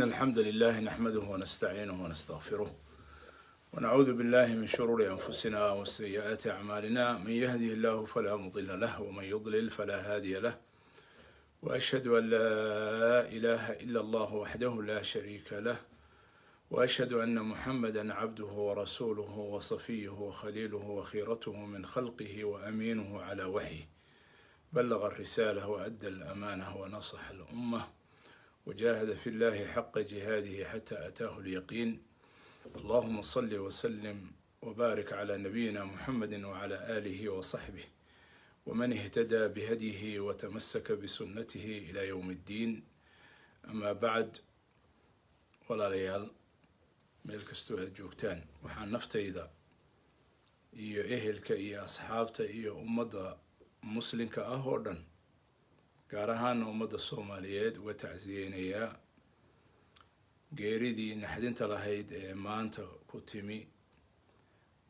الحمد لله نحمده ونستعينه ونستغفره ونعوذ بالله من شرور أنفسنا وسيئات أعمالنا. من يهده الله فلا مضل له ومن يضلل فلا هادي له، وأشهد أن لا إله إلا الله وحده لا شريك له، وأشهد أن محمدا عبده ورسوله وصفيه وخليله وخيرته من خلقه وأمينه على وحيه، بلغ الرسالة وأدى الأمانة ونصح الأمة وجاهد في الله حق جهاده حتى أتاه اليقين. اللهم صل وسلم وبارك على نبينا محمد وعلى آله وصحبه ومن اهتدى بهديه وتمسك بسنته إلى يوم الدين. أما بعد، walaalayaal meel kastoo aad joogtaan, waxaan naftayda iyo ehelka iyo asxaabta iyo ummadda muslimka ah oo dhan, gaar ahaana ummadda Soomaaliyeed, uga tacsiyeynayaa geeridii naxdinta lahayd ee maanta ku timi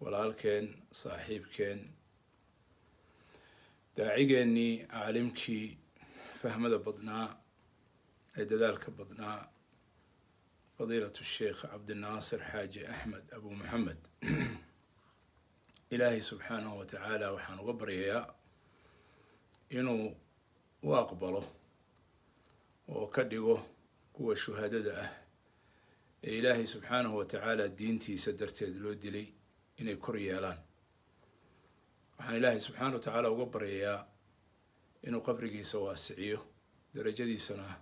walaalkeen, saaxiibkeen, daacigeennii, caalimkii fahmada badnaa ee dadaalka badnaa, fadiilatu sheekh cabdinaasir xaaji axmed abu maxamed. ilaahay subxaanahu wa tacaala waxaan uga baryayaa inuu u aqbalo oo ka dhigo kuwa shuhadada ah ee ilaahay subxaanahu wa tacaala diintiisa darteed loo dilay inay kor yeelaan. waxaan ilaahay subxaanahu wa tacaala uga baryayaa inuu qabrigiisa waasiciyo, darajadiisana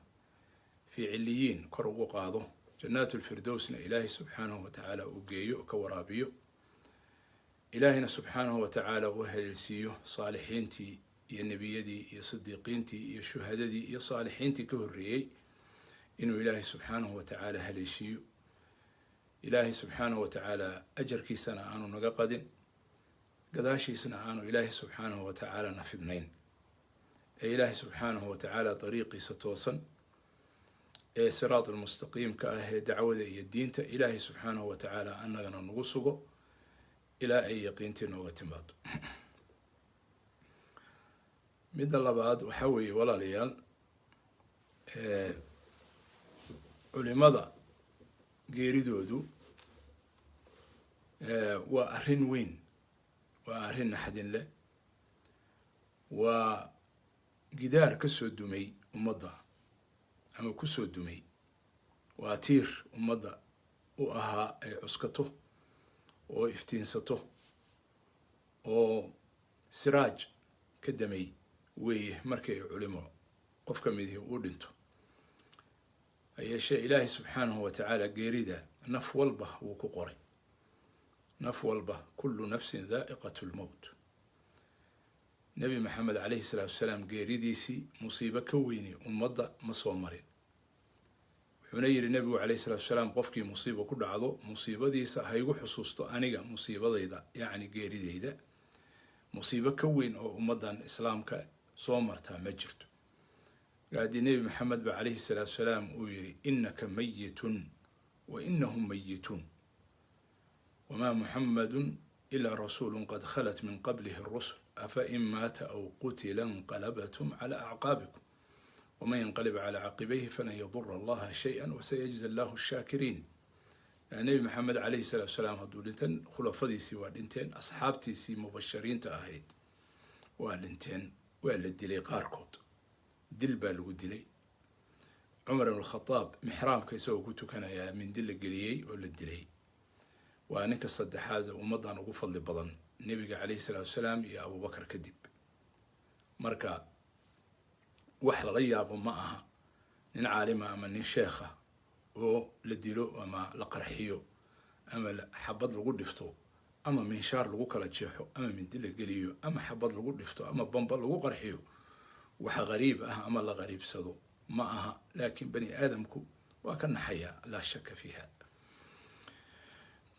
fii ciliyiin kor ugu qaado, jannaat ulfirdowsna ilaahay subxaanahu wa tacaala uu geeyo oo ka waraabiyo, ilaahayna subxaanahu wa tacaala uu haleelsiiyo saalixiintii iyo nebiyadii iyo sidiiqiintii iyo shuhadadii iyo saalixiintii ka horreeyey, inuu ilaahay subxaanahu wa tacaala haleeshiiyo. ilaahay subxaanahu wa tacaala ajarkiisana aanu naga qadin, gadaashiisna aanu ilaahay subxaanahu wa tacaala na fidnayn, ee ilaahay subxaanahu wa tacaala dariiqiisa toosan ee siraat almustaqiimka ah ee dacwada iyo diinta ilaahay subxaanahu wa tacaala annagana nagu sugo ilaa ay yaqiintii nooga timaado. midda labaad waxaa weeye walaalayaal, culimada geeridoodu waa arrin weyn, waa arrin naxdin leh, waa gidaar ka soo dumay ummadda ama ku soo dumay, waa tiir ummadda u ahaa ay cuskato oo iftiinsato oo siraaj ka damay weeye markii ay culimo qof ka midii u dhinto. hayeeshee ilaahay subxaanahu wa tacaala geerida naf walba wuu ku qoray, naf walba, kullu nafsin daa'iqatu lmowt. nebi maxamed calayhi salaatu wasalaam geeridiisii musiibo ka weyni ummadda ma soo marin. wuxuuna yidhi nebigu calayhi salaatu wasalaam, qofkii musiibo ku dhacdo musiibadiisa ha igu xusuusto aniga musiibadayda, yacni geeridayda. musiibo ka weyn oo ummaddan islaamka soo martaa ma jirto. haddii nebi maxamed ba calayhi salaatu wasalaam uu yidhi, innaka mayitun wa inahum mayituun wamaa muxamadun ilaa rasuulun qad khalat min qablihi rusul afa in maata aw qutila inqalabatum cala acqaabikum waman yanqalib cala caqibayhi falan yadura allaha shay-an wasayajzi allahu shaakiriin. nebi maxamed calayhi salaatu wasalaam hadduu dhintan, khulafadiisii waa dhinteen, asxaabtiisii mubashiriinta ahayd waa dhinteen, waa la dilay, qaarkood dil baa lagu dilay. cumar ibn alkhataab mixraamka isagoo ku tukanayaa mindi la geliyey oo la dilay. waa ninka saddexaad ummaddan ugu fadli badan nebiga calayhi salaatu wasalaam iyo abubakar kadib. marka wax lala yaabo ma aha nin caalima ama nin sheekha oo la dilo ama la qarxiyo ama xabad lagu dhifto ama minshaar lagu kala jeexo ama mindi la geliyo ama xabad lagu dhifto ama bamba lagu qarxiyo. waxa qariib ah ama la qariibsado ma aha, laakiin bani aadamku waa ka naxayaa, laa shaka fiiha.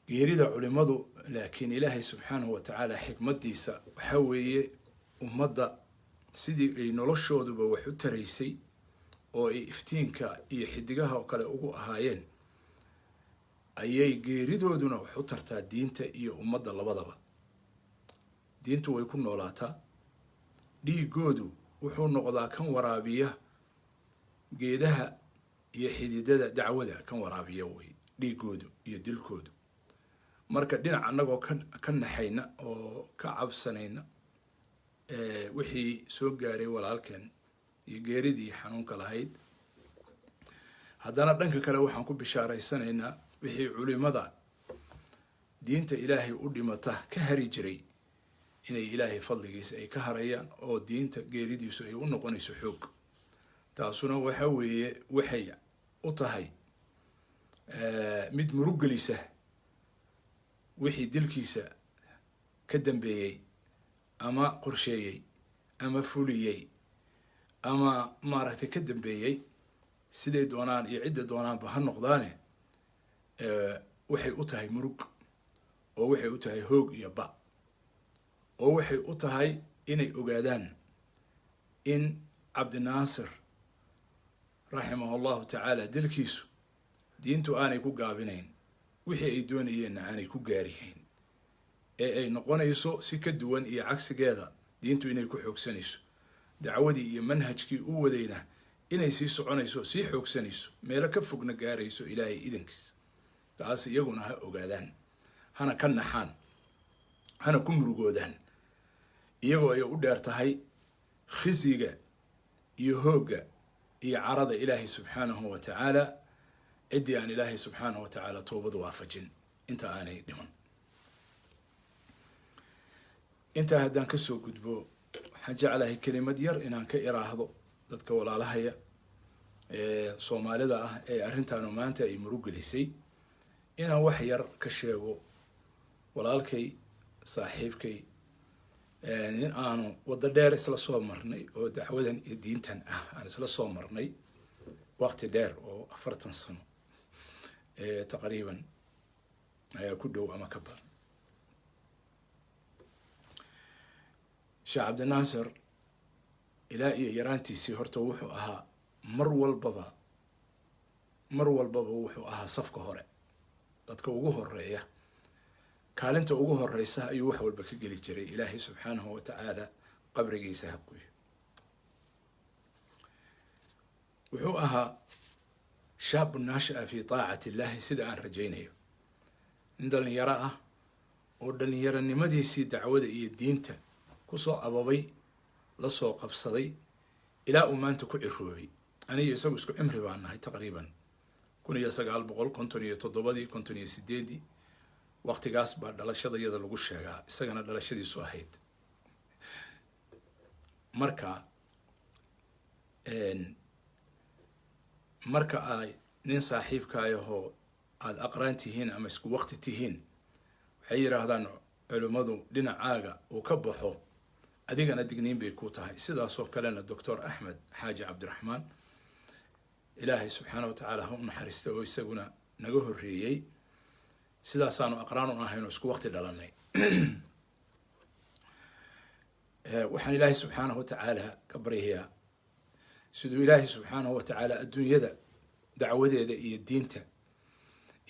geerida culimadu laakiin ilaahay subxaanahu wa tacaala xikmadiisa waxaa weeye, ummadda sidii ay noloshooduba wax u taraysay oo ay iftiinka iyo xidigaha oo kale ugu ahaayeen, ayay geeridooduna wax u tartaa diinta iyo ummadda labadaba. diintu way ku noolaataa, dhiigoodu wuxuu noqdaa kan waraabiya geedaha iyo xididada dacwada kan waraabiya wey dhiigoodu iyo dilkoodu. marka dhinac annagoo ka naxayna oo ka cabsanayna wixii soo gaaray walaalkeen iyo geeridii xanuunka lahayd, haddana dhanka kale waxaan ku bishaaraysanaynaa wixii culimada diinta ilaahay u dhimata ka hari jiray inay ilaahay fadligiisa ay ka harayaan oo diinta geeridiisu ay u noqonayso xoog. taasuna waxa weeye waxay u tahay mid muruggelisa wixii dilkiisa ka dambeeyey ama qorsheeyey ama fuliyey ama maaragtay ka dambeeyey, siday doonaan iyo cidda doonaanba ha noqdaane, waxay u tahay murug, oo waxay u tahay hoog iyo ba, oo waxay u tahay inay ogaadaan in cabdinaasir raximahu allahu tacaala dilkiisu diintu aanay ku gaabinayn, wixii ay doonayeenna aanay ku gaarihayn, ee ay noqonayso si ka duwan iyo cagsigeeda diintu inay ku xoogsanayso, dacwadii iyo manhajkii u wadayna inay sii soconayso, sii xoogsanayso, meelo ka fogna gaarayso ilaahay idankiisa. taas iyaguna ha ogaadaan, hana ka naxaan, hana ku murugoodaan, iyagoo ay u dheer tahay khisiga iyo hoogga iyo carada ilaahay subxaanahu wa tacaala ciddii aan ilaahay subxaanahu wa tacaala toobadu waafajin inta aanay dhiman. intaa haddaan kasoo gudbo, waxaan jeclahay kelimad yar inaan ka iraahdo dadka walaalahaya ee soomaalida ah ee arrintaanu maanta ay muruggelisay, inaan wax yar ka sheego walaalkay saaxiibkay, nin aanu waddo dheer isla soo marnay oo dacwadan iyo diintan ah aan isla soo marnay waqti dheer oo 40 sano taqriiban ayaa ku dhow ama ka badan. sheekh cabdinaasir ilaa iyo yaraantiisii horta wuxuu ahaa mar walbaba wuxuu ahaa safka hore, dadka ugu horeeya, kaalinta ugu horeysa ayuu wax walba ka geli jiray. ilaahay subxaanahu wa tacaala qabrigiisa ha qoyo. wuxuu ahaa shaab naashaa fi taacati illahi, sida aan rajaynayo, nin dhalinyaro ah oo dhalinyaronimadiisii dacwada iyo diinta kusoo ababay, lasoo qabsaday, ilaa uu maanta ku ciroobay. aniga isagu isku cimri baan nahay taqriiban 1957 58 waqtigaas baa dhalashada iyada lagu sheegaa, isagana dhalashadiisu ahayd. marka ay nin saaxiibkaayahoo aada aqraan tihiin ama isku waqti tihiin, waxay yidhaahdaan culimmadu dhinacaaga uu ka baxo adigana digniin bay ku tahay. sidaasoo kalena doctor axmed xaaji cabdiraxmaan, ilaahay subxaana wa tacaala ha u naxariista, oo isaguna naga horreeyey, sidaasaanu aqraan u ahayn oo isku waqti dhalanay. waxaan ilaahay subxaanahu wa tacaala ka baryayaa siduu ilaahay subxaanahu wa tacaala adduunyada dacwadeeda iyo diinta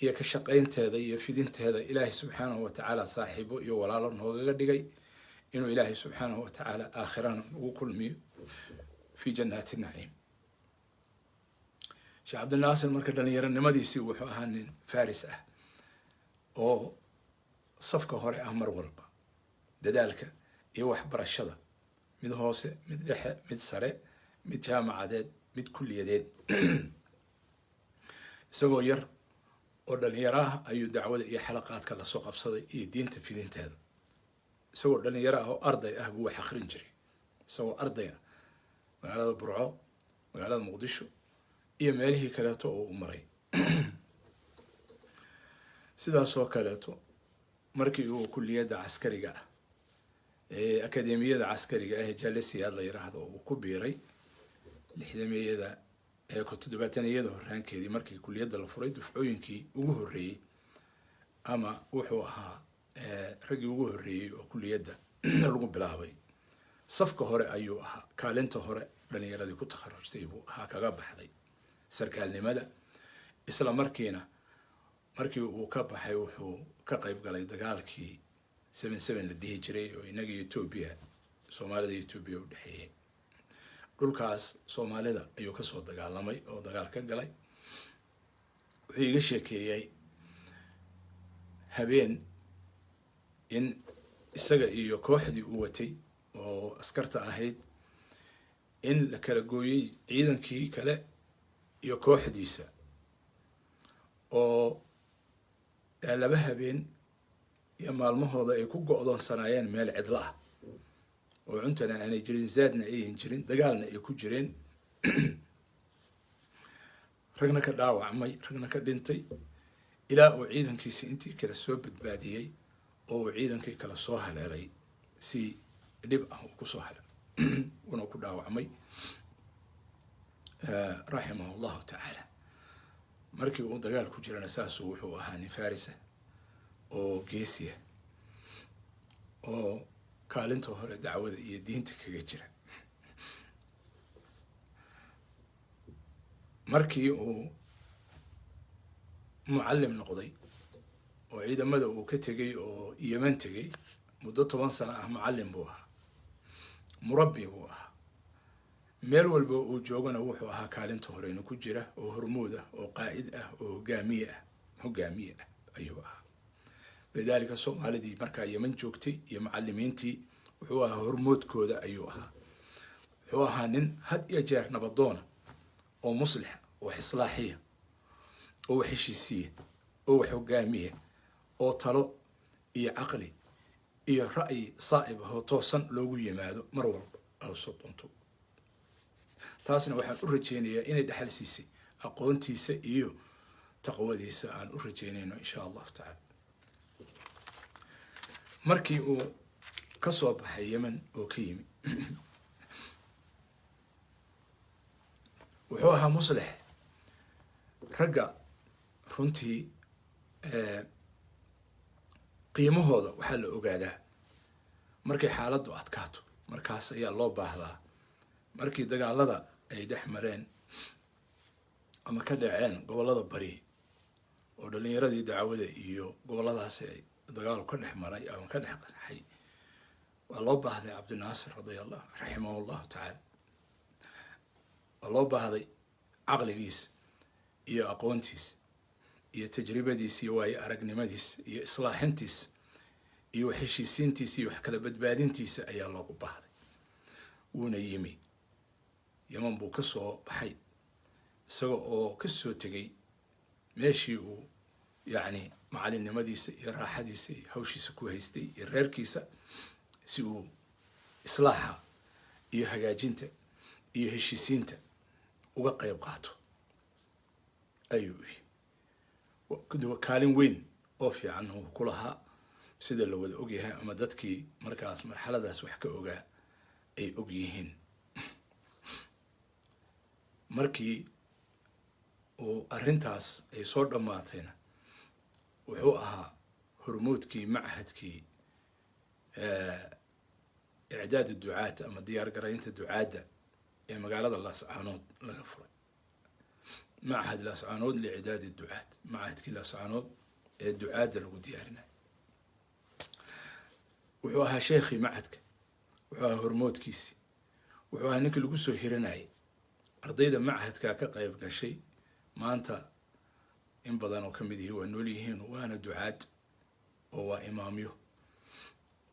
iyo ka shaqaynteeda iyo fidinteeda ilaahay subxaanahu wa tacaala saaxiibo iyo walaalo noogaga dhigay, inuu ilaahay subxaanahu wa tacaala aakhirana ugu kulmiyo fi jannaati naciim. sheekh cabdinaasir marka dhalinyaronimadiisii wuxuu ahaa nin faris ah oo safka hore ah mar walba, dadaalka iyo waxbarashada, mid hoose, mid dhexe, mid sare, mid jaamacadeed, mid kulliyadeed. isagoo yar oo dhalinyaro ah ayuu dacwada iyo xalaqaadka lasoo qabsaday iyo diinta fidinteeda. isagoo dhalinyaro ah oo arday ah buu wax akrin jiray, isagoo arday ah, magaalada burco, magaalada muqdisho iyo meelihii kaleeto oo u maray. sidaasoo kaleeto markii uu kulliyadda caskariga ah ee akademiyada caskariga ah ee jaalisiyaad la yiraahdo uu ku biiray 60meeyada ee 70-iyada horaankeedii, markii kulliyadda la furay, dufcooyinkii ugu horreeyey ama wuxuu ahaa raggii ugu horreeyey oo kulliyadda lagu bilaabay. safka hore ayuu ahaa, kaalinta hore dhalinyaradii ku takharujtay buu ahaa, kaga baxday sarkaalnimada. isla markiina markii uu ka baxay wuxuu ka qayb galay dagaalkii 77 la dhihi jiray oo inaga Ethiopia, Soomaalida iyo Ethiopia u dhaxeeyay. dhulkaas Soomaalida ayuu ka soo dagaalamay oo dagaal ka galay. wuxuu iga sheekeeyey habeen in isaga iyo kooxdii uu watay oo askarta ahayd in la kala gooyey ciidankii kale iyo kooxdiisa oo laba habeen iyo maalmahooda ay ku go'doonsanaayeen meel cidlo ah oo cuntana aanay jirin, zaadna ayan jirin, dagaalna ay ku jireen, ragna ka dhaawacmay, ragna ka dhintay, ilaa uu ciidankiisi intii kale soo badbaadiyey oo uu ciidankii kale soo haleelay si dhib ah uu kusoo haleelay una ku dhaawacmay raximahu llahu tacaala. markii uu dagaal ku jirana saasuu wuxuu ahaa nin farisa oo geesiya oo kaalinta hore dacwada iyo diinta kaga jira. markii uu mucallim noqday oo ciidamada uu ka tegay oo yeman tegay muddo 10 sano ah mucallim buu ahaa, murabbi buu ahaa, meel walba uu joogana wuxuu ahaa kaalinta hore inuu ku jira oo hormuud ah oo qaa'id ah oo hogaamiye ah ayuu ahaa. lidaalika soomaalidii markaa yeman joogtay iyo macallimiintii wuxuu ahaa hormoodkooda ayuu ahaa. wuxuu ahaa nin had iyo jeer nabadoona oo muslixa oo islaaxiya oo wax heshiisiya oo wax hogaamiya oo talo iyo caqli iyo ra'yi saa'ib ah oo toosan loogu yimaado mar walba ala soo doonto. taasna waxaan u rajaynayaa inay dhaxal siisay aqoontiisa iyo taqwadiisa aan u rajaynayno insha allahu tacaala. markii uu ka soo baxay yeman oo ka yimi wuxuu ahaa muslix ragga runtii qiimahooda waxaa la ogaadaa markay xaaladdu adkaato, markaas ayaa loo baahdaa. markii dagaalada ay dhex mareen ama ka dhaceen gobollada bari oo dhalinyaradii dacwada iyo gobolladaasi ay dagaalu ka dhex maray ama ka dhex qarxay, waa loo baahday cabdinaasir raximahu llahu tacaala. waa loo baahday caqligiis iyo aqoontiis iyo tajribadiis iyo waayo aragnimadiis iyo islaaxintiis iyo wax heshiisiintiisa iyo wax kala badbaadintiisa ayaa loogu baahday. wuuna yimi yeman buu ka soo baxay isaga oo ka soo tegay meeshii uu yacni macalinimadiisa iyo raaxadiisa iyo hawshiisa ku haystay iyo reerkiisa si uu islaaxa iyo hagaajinta iyo heshiisiinta uga qayb qaato ayuu yihi. kaalin weyn oo fiican uu ku lahaa sida la wada ogyahay ama dadkii markaas marxaladaas wax ka ogaa ay og yihiin. markii uu arrintaas ay soo dhammaatayna wuxuu ahaa hormuudkii machadkii icdaad ducaat ama diyaar garaynta ducaadda ee magaalada laascaanood laga furay. machad laascaanood liicdaadi ducaat, machadkii laascaanood ee ducaadda lagu diyaarinayo. wuxuu ahaa sheekhii machadka, wuxuu ahaa hormoodkiisii, wuxuu ahaa ninkii lagu soo hiranayay. ardayda machadkaa ka qayb gashay maanta in badan oo ka mid yihi waa nool yihiin, waana ducaad oo waa imaamyo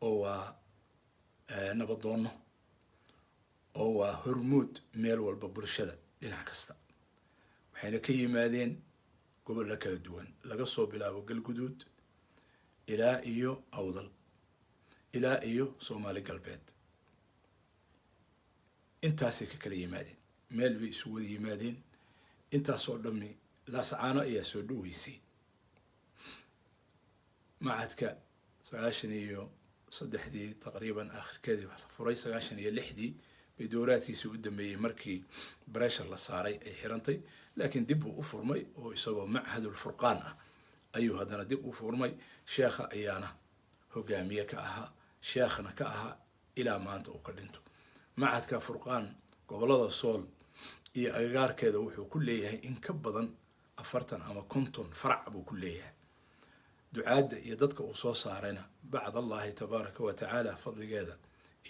oo waa nabadoono oo waa hormuud meel walba bulshada dhinac kasta. waxayna ka yimaadeen gobollo kala duwan, laga soo bilaabo galguduud ilaa iyo awdal ilaa iyo soomaali galbeed. intaasay ka kala yimaadeen, meel bay isu wada yimaadeen. intaasoo dhammi laascaano ayaa soo dhoweysay. machadka 93 taqriiban aakhirkeedii la furay, 96 bay dowraadkiisii u dambeeyey markii breshar la saaray ay xirantay. laakiin dib uu u furmay oo isagoo machadul furqaan ah ayuu haddana dib u furmay. sheekha ayaana hogaamiye ka ahaa, sheekhna ka ahaa ilaa maanta uu ka dhinto. machadka furqaan gobollada sool iyo agagaarkeeda wuxuu ku leeyahay in ka badan 40 ama 50 farac buu ku leeyahay. ducaadda iyo dadka uu soo saarayna bacd allahi tabaaraka wa tacaala fadligeeda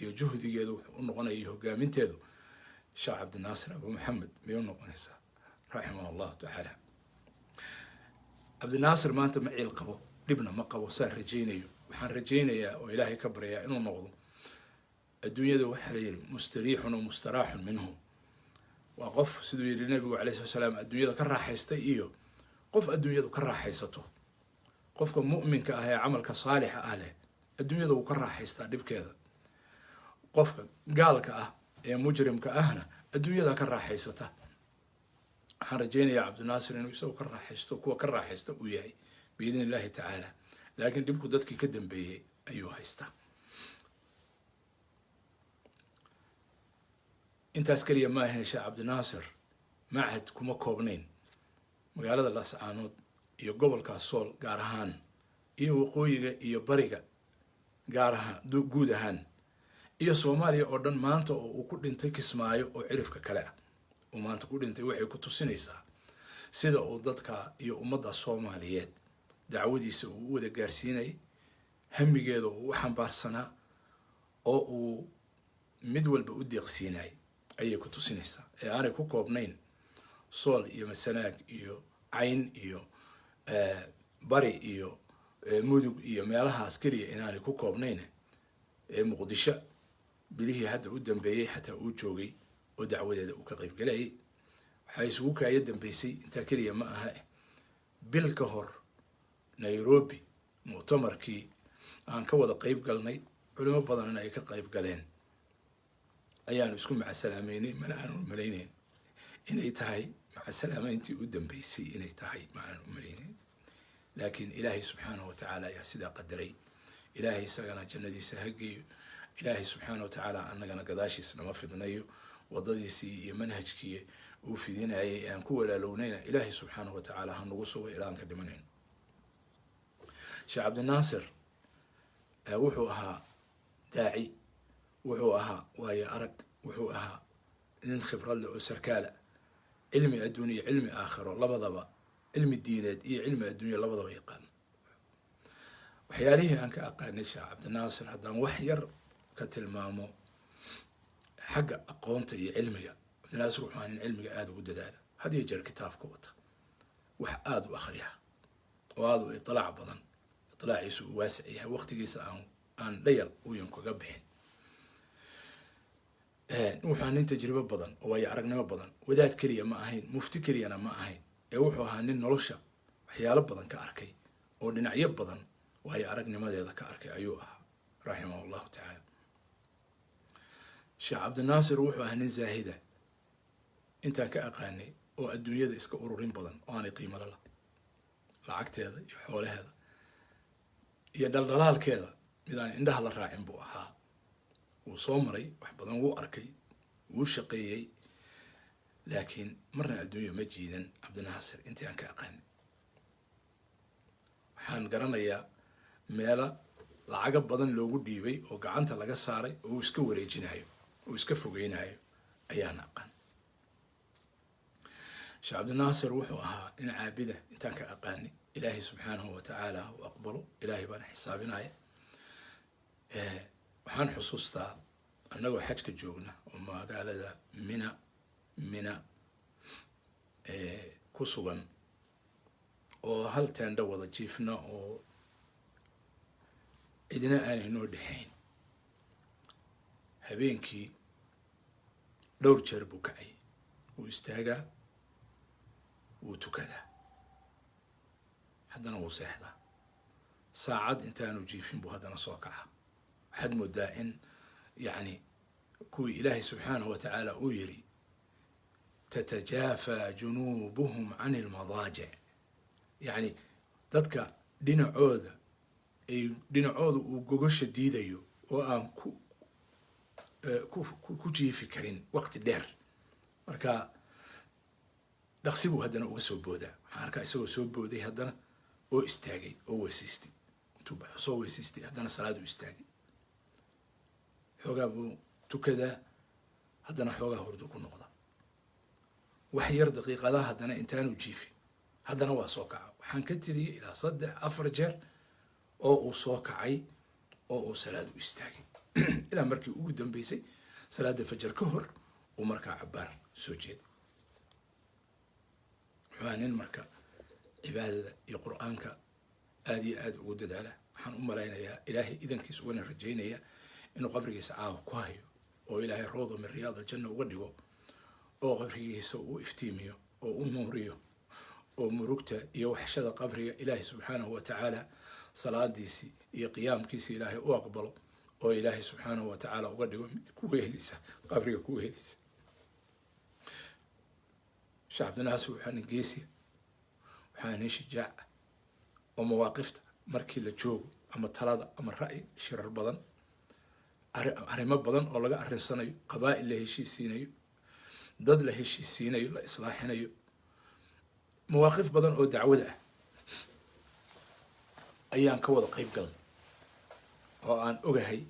iyo juhdigeeda wuxuu u noqonaya hogaaminteedu sheekh cabdinaasir abu maxamed bay u noqonaysaa raximah allahu tacaala. cabdinaasir maanta ma ciil qabo, dhibna ma qabo, saan rajaynayo. waxaan rajaynayaa oo ilaahay ka baryaa inuu noqdo adduunyada waxaa la yidhi mustariixun oo mustaraaxun minhu. waa qof siduu yidhi nabigu calayhi salatu wasalaam adduunyada ka raaxaystay iyo qof adduunyadu ka raaxaysato. qofka mu'minka ah ee camalka saalixa ah leh adduunyada wuu ka raaxaystaa dhibkeeda. qofka gaalka ah ee mujrimka ahna adduunyada ka raaxaysata. waxaan rajaynayaa cabdinaasir inuu isagu ka raaxaysto, kuwa ka raaxaysta uu yahay biidni illaahi tacaala. laakiin dhibku dadkii ka dambeeyey ayuu haystaa. intaas keliya ma ahayn sheekh cabdinaasir machad kuma koobnayn magaalada laascaanood iyo gobolka sool gaar ahaan iyo waqooyiga iyo bariga gaar ahaan guud ahaan iyo soomaaliya oo dhan maanta oo uu ku dhintay Kismaayo oo cirifka kale ah uu maanta ku dhintay waxay ku tusinaysaa sida uu dadka iyo ummadda Soomaaliyeed dacwadiisa uu wada gaarsiinay, hamigeeda uu xambaarsanaa oo uu mid walba u deeqsiinay ayay ku tusinaysaa ee aanay ku koobnayn sool iyo masanaag iyo cayn iyo bari iyo mudug iyo meelahaas keliya inaanay ku koobnayn ee muqdisho bilihii hadda u dambeeyey xataa uu joogay oo dacwadeeda uu ka qayb galayay. waxay isugu kaaya dambeysay intaa keliya ma aha bil ka hor Nairobi mu'tamarkii aan ka wada qayb galnay, culimo badan ay ka qayb galeen, ayaan isku macasalaameynay. mana aan u malaynayn inay tahay macasalaameyntii u dambeysay inay tahay, ma aan u malaynayn. laakiin ilaahay subxaanahu watacaala ayaa sidaa qadaray. ilaahay isagana jannadiisa ha geeyo. ilaahay subxaanahu watacaala annagana gadaashiis nama fidnayo. wadadiisii iyo manhajkii uu fidinayay aan ku walaalownayna ilaahay subxaanahu watacaala ha nagu sugo ilaa aan ka dhimanayn. sheekh cabdinaasir wuxuu ahaa daaci, wuxuu ahaa waayo arag, wuxuu ahaa nin khibrad leh oo sarkaala, cilmi adduun iyo cilmi aakhiro labadaba, cilmi diineed iyo cilmi adduunya labadaba yaqaan. waxyaalihii aan ka aqaanay sheekh cabdinaasir haddaan wax yar ka tilmaamo xagga aqoonta iyo cilmiga. cabdinaasir wuxuu ahaa nin cilmiga aada ugu dadaala, had iyo jeer kitaabka wata, wax aada u akhriya oo aada u iطilaac badan, iطilaaciisu uu waasic yahay, waqtigiisa aan dhayal uyan kaga bixin. wuxuu ahaa nin tajribo badan oo waayo aragnimo badan. wadaad keliya ma ahayn, mufti keliyana ma ahayn, ee wuxuu ahaa nin nolosha waxyaalo badan ka arkay oo dhinacyo badan waayo aragnimadeeda ka arkay ayuu ahaa raximahu llahu tacaala. sheekh cabdinaasir wuxuu ahaa nin zaahida intaan ka aqaanay oo adduunyada iska ururin badan oo aanay qiimo la lacagteeda iyo xoolaheeda iyo dhaldhalaalkeeda mid aan indhaha la raacin buu ahaa. wuu soo maray, wax badan wuu arkay, wuu shaqeeyey, laakiin marna adduunya ma jiidan cabdinaasir intii aan ka aqaanay. waxaan garanayaa meelo lacago badan loogu dhiibay oo gacanta laga saaray oo uu iska wareejinayo, uu iska fogeynayo ayaan aqaan. sheekh cabdinaasir wuxuu ahaa nin caabida intaan ka aqaanay. ilaahay subxaanahu watacaala u aqbalo, ilaahay baana xisaabinaya. waxaan xusuustaa annagoo xajka joogna oo magaalada mina ku sugan oo hal teendho wada jiifna oo cidina aanay noo dhexayn. habeenkii dhowr jeer buu kacay, wuu istaagaa, wuu tukadaa, haddana wuu seexdaa. saacad intaanu jiifin buu haddana soo kaca. waxaad moodaa in yani kuwii ilaahay subxaanahu watacaala uu yiri tatajaafa junuubuhum can ilmadaajic, yani dadka dhinacooda uu gogosha diidayo oo aan ku jiifi karin waqti dheer. marka dhaqsi buu haddana uga soo boodaa. waxaan arkaa isagoo soo booday haddana oo istaagay oo weysaystay, intuu soo weysaystay haddana salaad u istaagay, xoogaa buu tukadaa, haddana xoogaa hurdu ku noqda. wax yar daqiiqadaha haddana intaanu jiifin haddana waa soo kaca. waxaan ka tiriyey ilaa 3-4 jeer oo uu soo kacay oo uu salaad u istaagay ilaa markii ugu dambeysay salaada fajar ka hor uu markaa cabaar soo jeeday. wuxuu nin marka cibaadada iyo qur-aanka aada iyo aada ugu dadaala. waxaan u malaynayaa ilaahay idankiisa ugana rajaynaya inuu qabrigiisa caawa ku hayo oo ilaahay rawda min riyaad aljanna uga dhigo oo qabrigiisa uu iftiimiyo oo u nuuriyo oo murugta iyo waxshada qabriga ilaahay subxaanahu watacaala salaadiisii iyo qiyaamkiisii ilaahay u aqbalo oo ilaahay subxaanahu watacaala uga dhigo mid kugu helisa qabriga kugu helisa. sheekh cabdinaasir waxaa nin geesiya, waxaa nin shijaaca oo mawaaqifta markii la joogo ama talada ama ra'yi shirar badan arrimo badan oo laga arrinsanayo, qabaa'il la heshiisiinayo, dad la heshiisiinayo, la islaaxinayo, mawaaqif badan oo dacwada ah ayaan ka wada qayb galnay oo aan ogahay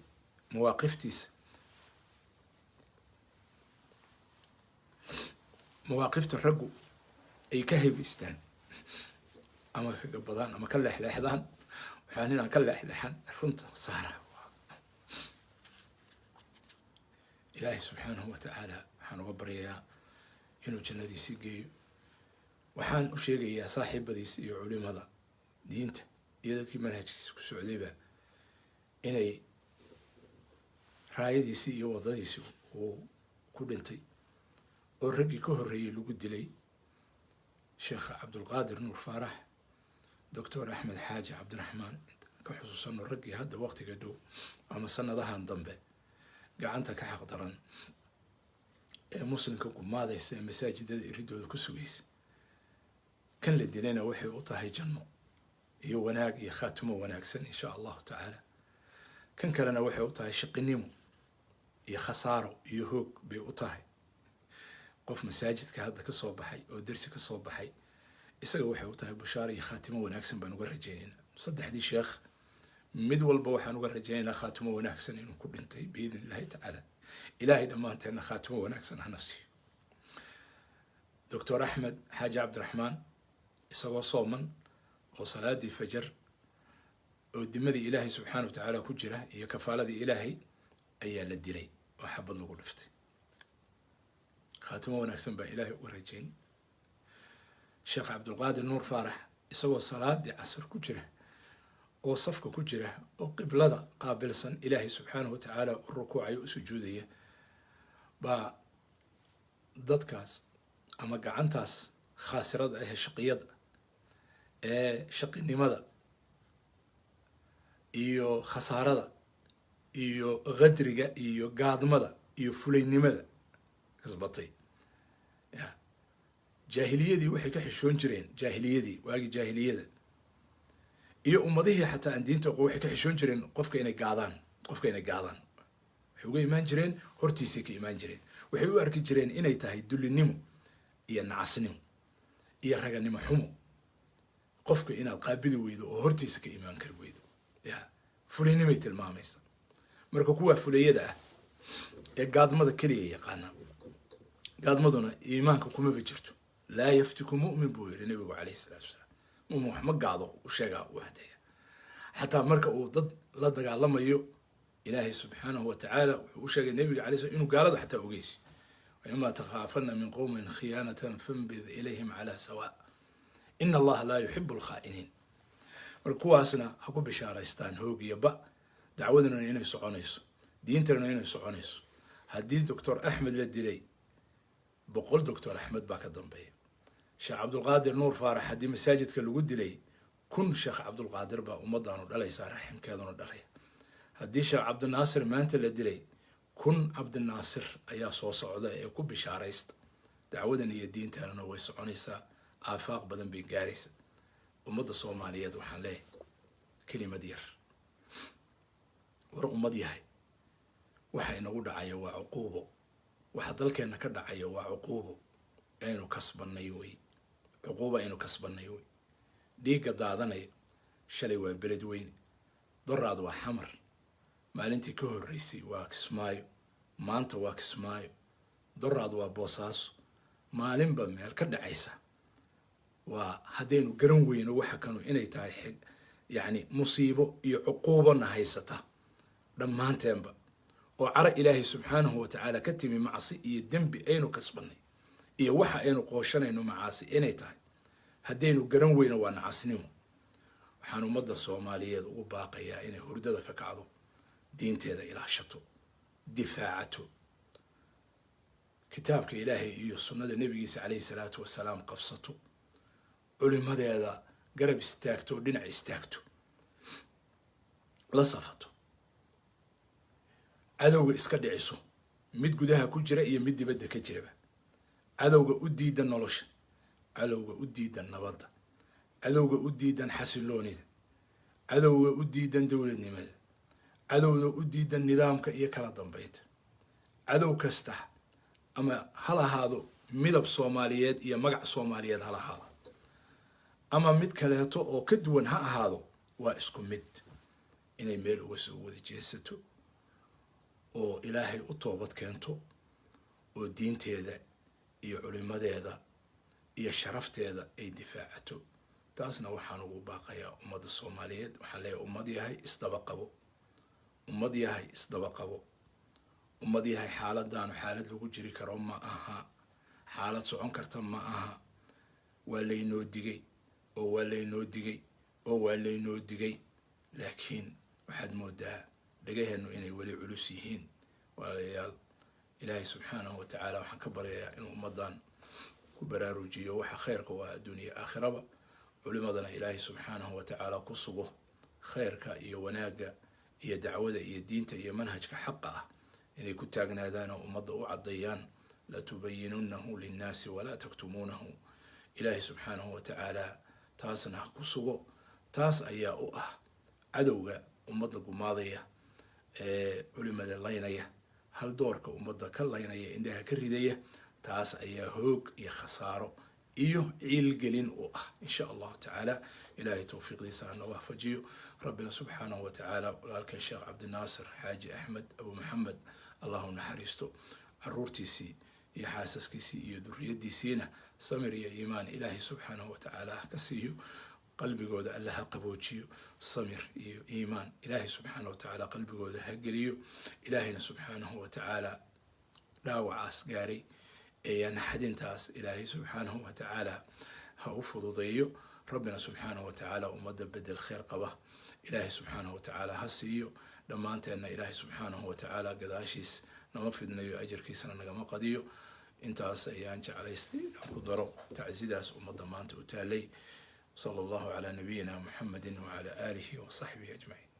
mawaaqiftiisa. mawaaqifta raggu ay ka hebaystaan ama ka gabadaan ama ka leexleexdaan, waxaa ninaan ka leexleexan runta saara. ilaahay subxaanahu watacaala waxaan uga baryayaa inuu jannadiisii geeyo. waxaan u sheegayaa saaxiibadiis iyo culimada diinta iyo dadkii manhajkiisa ku socdayba inay raayadiisii iyo waddadiisii uu ku dhintay oo raggii ka horreeyey lagu dilay sheekh cabdulqaadir nuur faarax, doctor axmed xaaji cabdiraxmaan, ka xusuusano raggii hadda waqtiga dhow ama sanadahan dambe gacanta ka xaq daran ee muslimka gumaadaysa ee masaajidada iridooda ku sugaysa. kan la dilayna waxay u tahay janno iyo wanaag iyo khaatimo wanaagsan insha allahu tacaala. kan kalena waxay u tahay shaqinimo iyo khasaaro iyo hoog bay u tahay. qof masaajidka hadda ka soo baxay oo dersi ka soo baxay, isaga waxay u tahay bushaaro iyo khaatimo wanaagsan baan uga rajaynaynaa. saddexdii sheekh mid walba waxaan uga rajaynaynaa khaatimo wanaagsan inuu ku dhintay biidni illahi tacaala. ilaahay dhammaanteedna khaatimo wanaagsan hana siiyo. doctor axmed xaaji cabdiraxmaan isagoo sooman oo salaadii fajar oo dimadii ilaahay subxaana watacaala ku jira iyo kafaaladii ilaahay ayaa la dilay oo xabad lagu dhiftay. khaatimo wanaagsan baa ilaahay uga rajayn. sheekh cabdulqaadir nuur faarax isagoo salaadii casar ku jira oo safka ku jira oo qiblada qaabilsan ilaahay subxaanahu watacaala u rukuucaya u sujuudaya baa dadkaas ama gacantaas khaasirada ah ee shaqiyada ee shaqinimada iyo khasaarada iyo qadriga iyo gaadmada iyo fulaynimada kasbatay. jaahiliyadii waxay ka xishoon jireen, jaahiliyadii waagii jaahiliyada iyo ummadihii xataa aan diinta waxay ka xishoon jireen qofka inay gaadaan. waxay uga imaan jireen hortiisay ka imaan jireen. waxay u arki jireen inay tahay dullinimo iyo nacasnimo iyo raganimo xumo qofka inaad qaabili weydo oo hortiisa ka imaan kari weydo. fulaynimay tilmaamaysa. marka kuwaa fulayada ah ee gaadmada keliya yaqaana, gaadmaduna iimaanka kumaba jirto. laa yaftiku mu'min buu yiri nabigu calayhi salaatu wasalaam. mu'min wax ma gaado u sheegaa u hadeeya. xataa marka uu dad la dagaalamayo ilaahay subxaanahu watacaala wuxuu u sheegay nabiga calayhi salaam inuu gaalada xataa ogeysi. waimaa takhaafana min qowmin khiyaanatan fanbid ilayhim calaa sawaa ina allaha laa yuxibu alkhaa'iniin. marka kuwaasna ha ku bishaaraystaan hoog iyo ba, dacwadana inay soconayso, diintana inay soconayso. haddii doctor axmed la dilay 100 doctor axmed baa ka dambeeya. sheekh cabdulqaadir nuur faarax haddii masaajidka lagu dilay 1000 sheekh cabdulqaadir baa ummadaanu dhalaysaa, raximkeeduna dhalaya. haddii sheekh cabdinaasir maanta la dilay 1000 cabdinaasir ayaa soo socda ee ku bishaaraysta. dacwadan iyo diintanana way soconaysaa, aafaaq badan bay gaaraysa. ummadda soomaaliyeed waxaan leeyahay kelimad yar, war ummad yahay, waxa inagu dhacaya waa cuquubo. waxa dalkeena ka dhacaya waa cuquubo aynu kasbanay wey. cuquubo aynu kasbanay wey. dhiigga daadanaya shalay waa beled weyne, doraad waa xamar, maalintii ka horreysay waa kismaayo, maanta waa kismaayo, doraad waa boosaaso. maalinba meel ka dhacaysa. waa haddaynu garan weyno waxa kanu inay tahay yacni musiibo iyo cuquubona haysata dhammaanteenba oo cara ilaahay subxaanahu watacaala ka timi macsi iyo dembi aynu kasbanay iyo waxa aynu qooshanayno macaasi inay tahay haddaynu garan weyno waa nacasnimo. waxaan ummadda soomaaliyeed ugu baaqayaa inay hurdada ka kacdo, diinteeda ilaashato, difaacato, kitaabka ilaahay iyo sunnada nebigiisa calayhi salaatu wasalaam qabsato, culimadeeda garab istaagto, dhinac istaagto, la safato, cadowga iska dhiciso, mid gudaha ku jira iyo mid dibadda ka jiraba. cadowga u diidan nolosha, cadowga u diidan nabadda, cadowga u diidan xasiloonida, cadowga u diidan dowladnimada, cadowga u diidan nidaamka iyo kala dambeynta. cadow kasta ama ha lahaado midab soomaaliyeed iyo magac soomaaliyeed ha lahaado, ama mid kaleeto oo ka duwan ha ahaado, waa isku mid inay meel uga soo wada jeesato oo ilaahay u toobad keento oo diinteeda iyo culimadeeda iyo sharafteeda ay difaacato. taasna waxaan ugu baaqayaa ummadda soomaaliyeed. waxaan leeyahay ummad yahay isdaba qabo, ummad yahay isdaba qabo, ummad yahay xaaladaanu xaalad lagu jiri karo ma aha, xaalad socon karta ma aha. waa laynoo digay oo waa laynoo digay oo waa laynoo digay, laakiin waxaad moodaa dhagaheenu inay weli culus yihiin. walaalayaal, ilaahay subxaanahu watacaala waxaan ka baryayaa inuu ummadan ku baraarujiyo waxa khayrka waa adduuniya aakhiraba. culimadana ilaahay subxaanahu watacaala ku sugo khayrka iyo wanaagga iyo dacwada iyo diinta iyo manhajka xaqa ah inay ku taagnaadaan oo ummadda u caddeeyaan. latubayinunahu linnaasi walaa taktumuunahu. ilaahay subxaanahu watacaala taasna ha ku sugo. taas ayaa u ah cadowga ummadda gumaadaya ee culimada laynaya, hal doorka ummadda ka laynaya, indhaha ka ridaya. taas ayaa hoog iyo khasaaro iyo ciilgelin u ah insha allahu tacaala. ilaahay towfiiqdiisa hana waafajiyo. rabbina subxaanahu watacaala walaalkay sheekh cabdinaasir xaaji axmed abu maxamed allahu naxariisto, caruurtiisii iyo xaasaskiisii iyo duriyadiisiina samir iyo iimaan ilaahay subxaanahu watacaala ka siiyo. qalbigooda alla ha qaboojiyo, samir iyo iimaan ilaahay subxaanahu watacaala qalbigooda ha geliyo. ilaahayna subxaanahu watacaala dhaawacaas gaaray ee naxadintaas ilaahay subxaanahu watacaala ha u fududeeyo. rabbina subxaanahu watacaala ummadda bedel khayr qaba ilaahay subxaanahu watacaala ha siiyo. dhammaanteenna ilaahay subxaanahu watacaala gadaashiis nama fidnayo, ajarkiisana nagama qadiyo. intaas ayaan jeclaystay aan ku daro tacsidaas ummadda maanta u taalay. صلى الله على نبينا محمد وعلى آله وصحبه أجمعين.